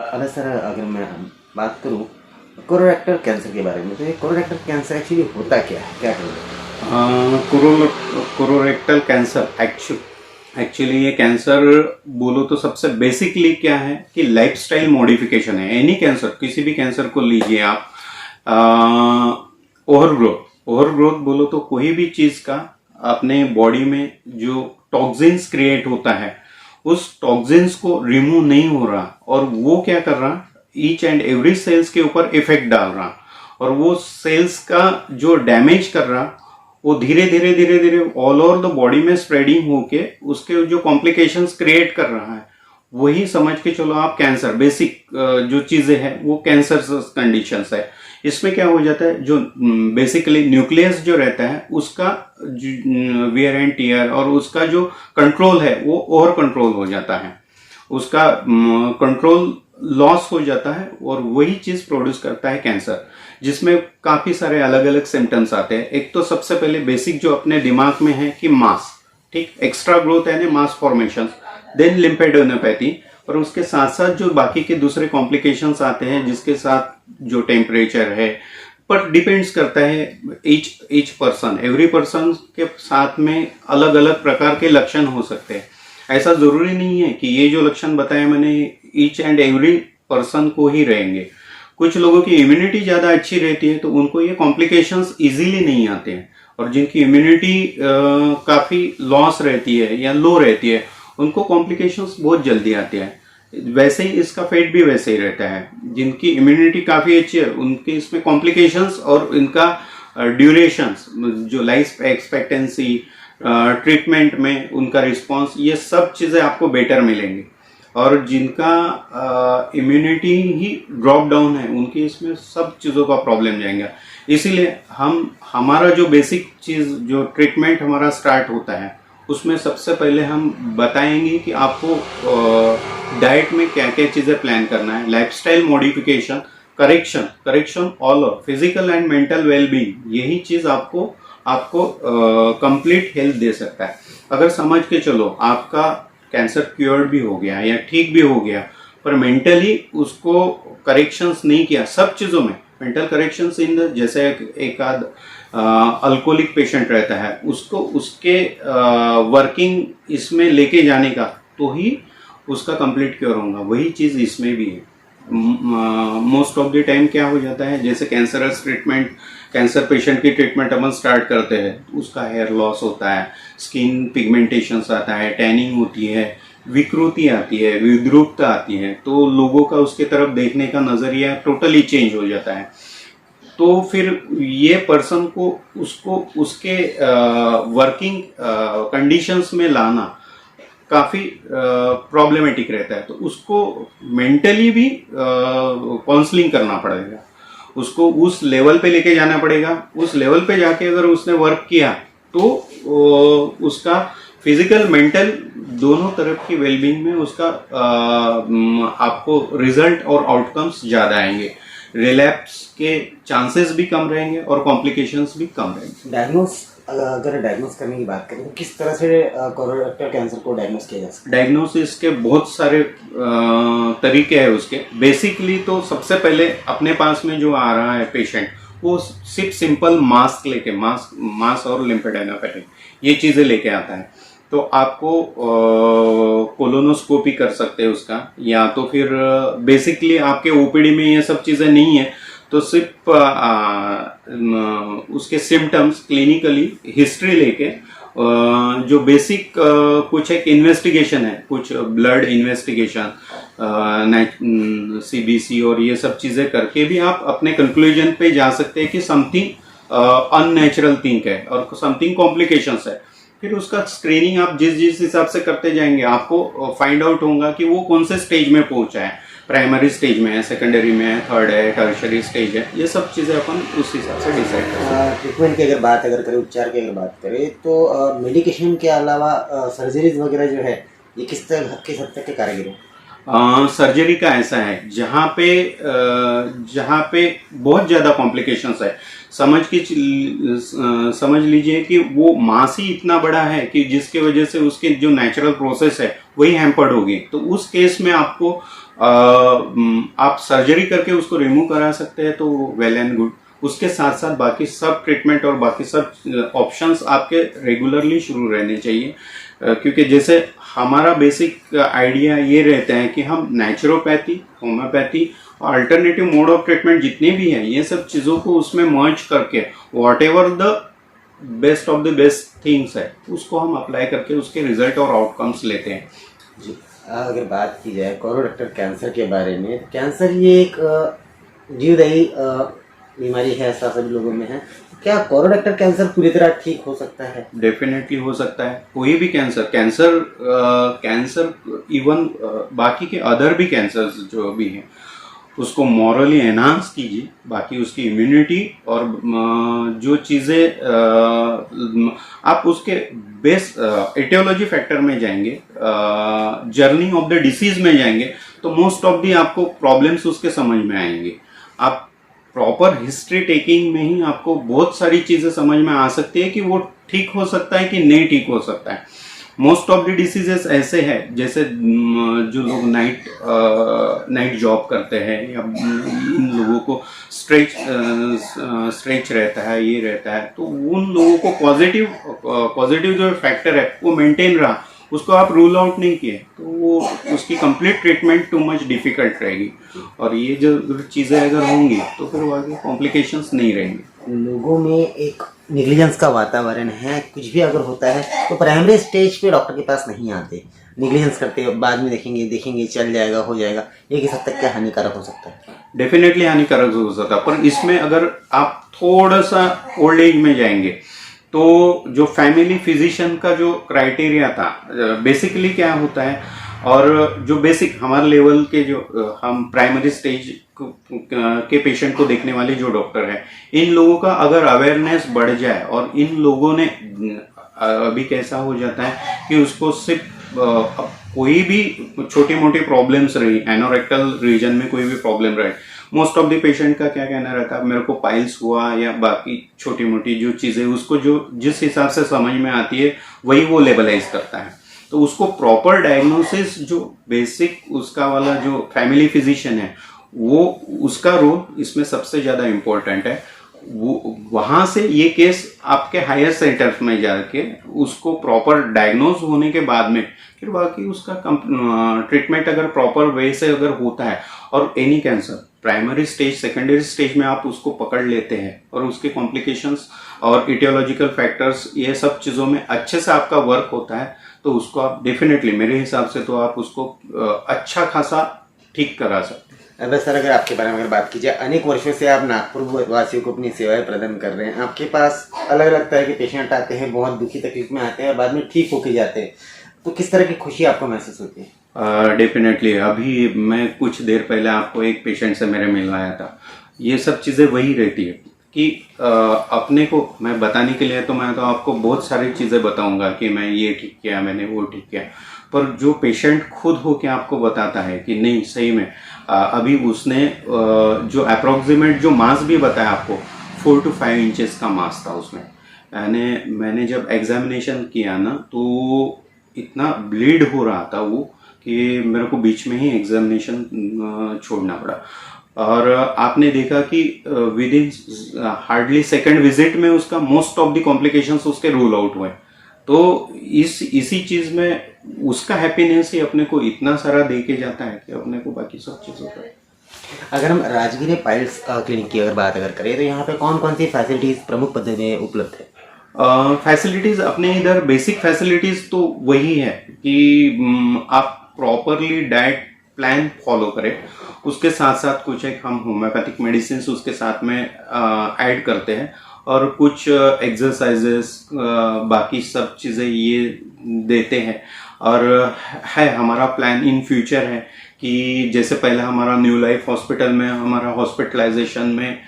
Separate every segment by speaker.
Speaker 1: अगर सर अगर मैं बात करूं कोलोरेक्टल कैंसर के बारे में, तो ये कोलोरेक्टल कैंसर एक्चुअली होता क्या है, क्या करेंगे?
Speaker 2: कोलोरेक्टल कैंसर एक्चुअली ये कैंसर बोलो तो सबसे बेसिकली क्या है कि लाइफस्टाइल मॉडिफिकेशन है। एनी कैंसर, किसी भी कैंसर को लीजिए आप, ओवर ग्रोथ बोलो तो कोई भी चीज का अपने बॉडी में जो टॉक्सिन्स क्रिएट होता है उस टॉक्सिन्स को रिमूव नहीं हो रहा, और वो क्या कर रहा, ईच एंड एवरी सेल्स के ऊपर इफेक्ट डाल रहा, और वो सेल्स का जो डैमेज कर रहा वो धीरे धीरे धीरे धीरे ऑल ओवर द बॉडी में स्प्रेडिंग होके उसके जो कॉम्प्लिकेशंस क्रिएट कर रहा है, वही समझ के चलो आप कैंसर। बेसिक जो चीजें हैं वो कैंसर कंडीशंस है। इसमें क्या हो जाता है, जो बेसिकली न्यूक्लियस जो रहता है उसका वियर एंड टीयर और उसका जो कंट्रोल है वो ओवर कंट्रोल हो जाता है, उसका कंट्रोल लॉस हो जाता है, और वही चीज प्रोड्यूस करता है कैंसर, जिसमें काफी सारे अलग अलग सिम्टम्स आते हैं। एक तो सबसे पहले बेसिक जो अपने दिमाग में है कि मास, ठीक, एक्स्ट्रा ग्रोथ है मास फॉर्मेशन, देन लिम्फेडेनोपैथी, और उसके साथ साथ जो बाकी के दूसरे कॉम्प्लिकेशंस आते हैं जिसके साथ जो टेम्परेचर है, पर डिपेंड्स करता है ईच पर्सन, एवरी पर्सन के साथ में अलग अलग प्रकार के लक्षण हो सकते हैं। ऐसा जरूरी नहीं है कि ये जो लक्षण बताए मैंने ईच एंड एवरी पर्सन को ही रहेंगे। कुछ लोगों की इम्यूनिटी ज्यादा अच्छी रहती है तो उनको ये कॉम्प्लिकेशंस इजीली नहीं आते हैं, और जिनकी इम्यूनिटी काफी लॉस रहती है या लो रहती है उनको कॉम्प्लिकेशंस बहुत जल्दी आते हैं। वैसे ही इसका फेट भी वैसे ही रहता है, जिनकी इम्यूनिटी काफी अच्छी है उनके इसमें कॉम्प्लिकेशंस और इनका ड्यूरेशंस, जो लाइफ एक्सपेक्टेंसी, ट्रीटमेंट में उनका रिस्पांस, ये सब चीजें आपको बेटर मिलेंगी। और जिनका इम्यूनिटी ही ड्रॉप डाउन है उनकी इसमें सब चीजों का प्रॉब्लम जाएगा। इसीलिए हमारा जो बेसिक चीज जो ट्रीटमेंट हमारा स्टार्ट होता है उसमें सबसे पहले हम बताएंगे कि आपको डाइट में क्या क्या चीजें प्लान करना है, lifestyle modification, correction all over physical and mental wellbeing, यही चीज आपको कंप्लीट हेल्थ दे सकता है। अगर समझ के चलो आपका कैंसर क्योर्ड भी हो गया या ठीक भी हो गया, पर मेंटली उसको करेक्शंस नहीं किया, सब चीजों में मेंटल करेक्शंस इन द, जैसे एक आध अल्कोहलिक पेशेंट रहता है उसको उसके वर्किंग इसमें लेके जाने का, तो ही उसका कंप्लीट क्योर होगा। वही चीज इसमें भी है। मोस्ट ऑफ द टाइम क्या हो जाता है, जैसे कैंसरस ट्रीटमेंट, कैंसर पेशेंट की ट्रीटमेंट अपन स्टार्ट करते हैं उसका हेयर लॉस होता है, स्किन पिगमेंटेशंस आता है, टैनिंग होती है, विकृति आती है, विद्रूपता आती है, तो लोगों का उसके तरफ देखने का नजरिया टोटली चेंज हो जाता है। तो फिर ये पर्सन को उसको उसके वर्किंग कंडीशंस में लाना काफी प्रॉब्लमेटिक रहता है, तो उसको मेंटली भी काउंसलिंग करना पड़ेगा, उसको उस लेवल पे लेके जाना पड़ेगा। उस लेवल पे जाके अगर उसने वर्क किया तो उसका फिजिकल मेंटल दोनों तरफ की वेलबींग में उसका आपको रिजल्ट और आउटकम्स ज्यादा आएंगे, रिलैप्स के चांसेस भी कम रहेंगे और कॉम्प्लिकेशंस भी कम रहेंगे।
Speaker 1: अगर डायग्नोस करने की बात करें तो किस तरह से कोलोरेक्टल कैंसर को डायग्नोस किया जा सकता है?
Speaker 2: डायग्नोसिस के बहुत सारे तरीके हैं उसके। बेसिकली तो सबसे पहले अपने पास में जो आ रहा है पेशेंट, वो सिर्फ सिंपल मास लेके मास और लिम्फेडेनोपैथी ये चीजें लेके आता है, तो आपको कोलोनोस्कोपी कर सकते हैं उसका, या तो फिर बेसिकली आपके ओपीडी में ये सब चीजें नहीं है तो सिर्फ उसके सिम्टम्स क्लिनिकली हिस्ट्री लेके जो बेसिक कुछ एक इन्वेस्टिगेशन है, कुछ ब्लड इन्वेस्टिगेशन, सीबीसी और ये सब चीजें करके भी आप अपने कंक्लूजन पे जा सकते हैं कि समथिंग अननेचुरल थिंग है और समथिंग कॉम्प्लिकेशंस है। फिर उसका स्क्रीनिंग आप जिस हिसाब से करते जाएंगे आपको फाइंड आउट होगा कि वो कौन से स्टेज में पहुंचा है, प्राइमरी स्टेज में है, सेकेंडरी में है, थर्ड है, टर्शरी स्टेज है, ये सब चीजें अपन उस हिसाब से डिसाइड करते हैं।
Speaker 1: ट्रीटमेंट की अगर बात करें, उपचार की अगर बात करें, तो मेडिकेशन के अलावा सर्जरीज वगैरह जो है ये किस हद तक के कारीगर है?
Speaker 2: सर्जरी का ऐसा है जहाँ पे बहुत ज्यादा कॉम्प्लिकेशंस है, समझ लीजिए कि वो मास ही इतना बड़ा है कि जिसके वजह से उसके जो नेचुरल प्रोसेस है वही हैम्पर्ड होगी, तो उस केस में आपको आप सर्जरी करके उसको रिमूव करा सकते हैं तो वेल एंड गुड। उसके साथ साथ बाकी सब ट्रीटमेंट और बाकी सब ऑप्शंस आपके रेगुलरली शुरू रहने चाहिए, क्योंकि जैसे हमारा बेसिक आइडिया ये रहता है कि हम नेचुरोपैथी, होम्योपैथी और अल्टरनेटिव मोड ऑफ ट्रीटमेंट जितने भी हैं ये सब चीज़ों को उसमें मर्ज करके what ever the best of the best things है उसको हम अप्लाई करके उसके रिजल्ट और आउटकम्स लेते हैं।
Speaker 1: जी, अगर बात की जाए कोलोरेक्टल कैंसर के बारे में, कैंसर ये एक जीवदायी बीमारी है, ऐसा सभी लोगों में है। क्या कोलोरेक्टल कैंसर पूरी तरह ठीक हो सकता है?
Speaker 2: डेफिनेटली हो सकता है। कोई भी कैंसर इवन बाकी के अदर भी कैंसर्स जो भी हैं उसको मॉरली एनहांस कीजिए, बाकी उसकी इम्यूनिटी और जो चीज़ें आप उसके बेस एटियोलॉजी फैक्टर में जाएंगे, जर्नी ऑफ द डिसीज में जाएंगे तो मोस्ट ऑफ दी आपको प्रॉब्लम्स उसके समझ में आएंगे। आप प्रॉपर हिस्ट्री टेकिंग में ही आपको बहुत सारी चीज़ें समझ में आ सकती है कि वो ठीक हो सकता है कि नहीं ठीक हो सकता है। मोस्ट ऑफ द डिसीजेस ऐसे हैं जैसे जो लोग नाइट जॉब करते हैं या इन लोगों को स्ट्रेच रहता है, ये रहता है, तो उन लोगों को पॉजिटिव जो फैक्टर है वो मेंटेन रहा, उसको आप रूल आउट नहीं किए तो वो उसकी complete treatment too much difficult रहेगी। और ये जो चीज़ें अगर होंगी तो फिर वो आगे कॉम्प्लिकेशंस नहीं रहेंगी।
Speaker 1: लोगों में एक निगलिजेंस का वातावरण है, कुछ भी अगर होता है तो प्राइमरी स्टेज पे डॉक्टर के पास नहीं आते, निगलिजेंस करते हैं, बाद में देखेंगे चल जाएगा, हो जाएगा। ये किस हद तक क्या हानिकारक हो सकता है?
Speaker 2: डेफिनेटली हानिकारक हो सकता है, पर इसमें अगर आप थोड़ा सा ओल्ड एज में जाएंगे तो जो फैमिली फिजिशियन का जो क्राइटेरिया था बेसिकली क्या होता है, और जो बेसिक हमारे लेवल के जो हम प्राइमरी स्टेज के पेशेंट को देखने वाले जो डॉक्टर हैं, इन लोगों का अगर अवेयरनेस बढ़ जाए और इन लोगों ने अभी कैसा हो जाता है कि उसको सिर्फ कोई भी छोटी मोटी प्रॉब्लम्स रही, एनोरेक्टल रीजन में कोई भी प्रॉब्लम रहे, मोस्ट ऑफ द पेशेंट का क्या कहना रहता है, मेरे को पाइल्स हुआ या बाकी छोटी मोटी जो चीज़ें उसको जो जिस हिसाब से समझ में आती है वही वो लेबलाइज करता है। तो उसको प्रॉपर डायग्नोसिस जो बेसिक उसका वाला जो फैमिली फिजिशियन है वो उसका रोल इसमें सबसे ज़्यादा इम्पोर्टेंट है। वो वहाँ से ये केस आपके हायर सेंटर्स में जाके उसको प्रॉपर डायग्नोज होने के बाद में फिर बाकी उसका ट्रीटमेंट अगर प्रॉपर वे से अगर होता है, और any cancer primary stage secondary stage में आप उसको पकड़ लेते हैं और उसके कॉम्प्लिकेशंस और इटियोलॉजिकल फैक्टर्स ये सब चीज़ों में अच्छे से आपका वर्क होता है तो उसको आप डेफिनेटली मेरे हिसाब से तो आप उसको अच्छा खासा ठीक करा सकते हैं।
Speaker 1: अब सर, अगर आपके बारे में अगर बात की जाए, अनेक वर्षों से आप नागपुर वासियों को अपनी सेवाएं प्रदान कर रहे हैं। आपके पास अलग अलग तरह के पेशेंट आते हैं, बहुत दुखी तकलीफ में आते हैं और बाद में ठीक होके जाते हैं, तो किस तरह की खुशी आपको महसूस होती है?
Speaker 2: डेफिनेटली अभी मैं कुछ देर पहले आपको एक पेशेंट से मेरे मिलवाया था। ये सब चीज़ें वही रहती है कि अपने को मैं बताने के लिए तो मैं तो आपको बहुत सारी चीज़ें बताऊंगा कि मैं ये ठीक किया, मैंने वो ठीक किया, पर जो पेशेंट खुद हो के आपको बताता है कि नहीं सही में अभी उसने जो अप्रोक्सीमेट जो मास भी बताया आपको 4 to 5 इंचेस का मास था उसमें। मैंने जब एग्जामिनेशन किया ना तो इतना ब्लीड हो रहा था वो कि मेरे को बीच में ही एग्जामिनेशन छोड़ना पड़ा। और आपने देखा कि with in hardly second visit में उसका मोस्ट ऑफ द कॉम्प्लिकेशंस उसके रूल आउट हुए। तो इसी चीज में उसका हैप्पीनेस ही अपने को इतना सारा दे के जाता है कि अपने को बाकी सब चीज़ों का।
Speaker 1: अगर हम राजगिरी पाइल्स क्लिनिक की अगर बात करें तो यहाँ पे कौन कौन सी फैसिलिटीज प्रमुख पद्धति में उपलब्ध है?
Speaker 2: फैसिलिटीज अपने इधर बेसिक फैसिलिटीज तो वही है कि आप प्रॉपरली डाइट प्लान फॉलो करें, उसके साथ साथ कुछ एक हम होम्योपैथिक मेडिसिन उसके साथ में ऐड करते हैं और कुछ एक्सरसाइजेस बाकी सब चीज़ें ये देते हैं। और है हमारा प्लान इन फ्यूचर है कि जैसे पहले हमारा न्यू लाइफ हॉस्पिटल में हमारा हॉस्पिटलाइजेशन में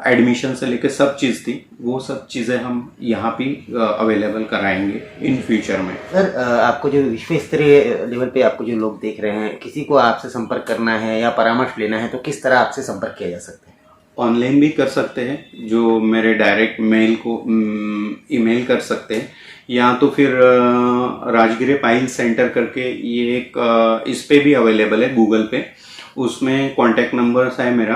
Speaker 2: एडमिशन से लेकर सब चीज़ थी, वो सब चीज़ें हम यहाँ भी अवेलेबल कराएंगे इन फ्यूचर में।
Speaker 1: सर, आपको जो विश्व स्तरीय लेवल पे आपको जो लोग देख रहे हैं, किसी को आपसे संपर्क करना है या परामर्श लेना है तो किस तरह आपसे संपर्क किया जा सकता है?
Speaker 2: ऑनलाइन भी कर सकते हैं, जो मेरे डायरेक्ट मेल को ईमेल कर सकते हैं, या तो फिर राजगिरी पाइल सेंटर करके ये एक इस पे भी अवेलेबल है गूगल पे, उसमें कांटेक्ट नंबर्स है मेरा,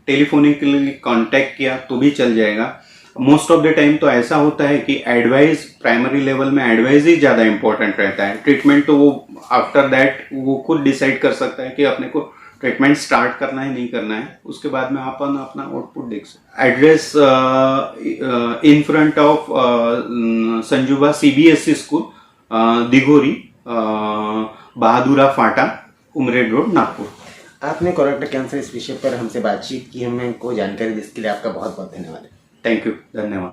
Speaker 2: टेलीफोनिकली कांटेक्ट किया तो भी चल जाएगा। मोस्ट ऑफ द टाइम तो ऐसा होता है कि एडवाइस, प्राइमरी लेवल में एडवाइस ही ज़्यादा इंपॉर्टेंट रहता है। ट्रीटमेंट तो वो आफ्टर दैट वो खुद डिसाइड कर सकता है कि अपने को ट्रीटमेंट स्टार्ट करना है नहीं करना है, उसके बाद में अपन अपना आउटपुट देख सकते हैं। Address in front of Sanjuba CBSE school, Dighori, Bahadura Phata, Umred road, Nagpur.
Speaker 1: आपने कोलोरेक्टल कैंसर इस विषय पर हमसे बातचीत की, हमें को जानकारी दी, इसके लिए आपका बहुत बहुत धन्यवाद।
Speaker 2: थैंक यू, धन्यवाद।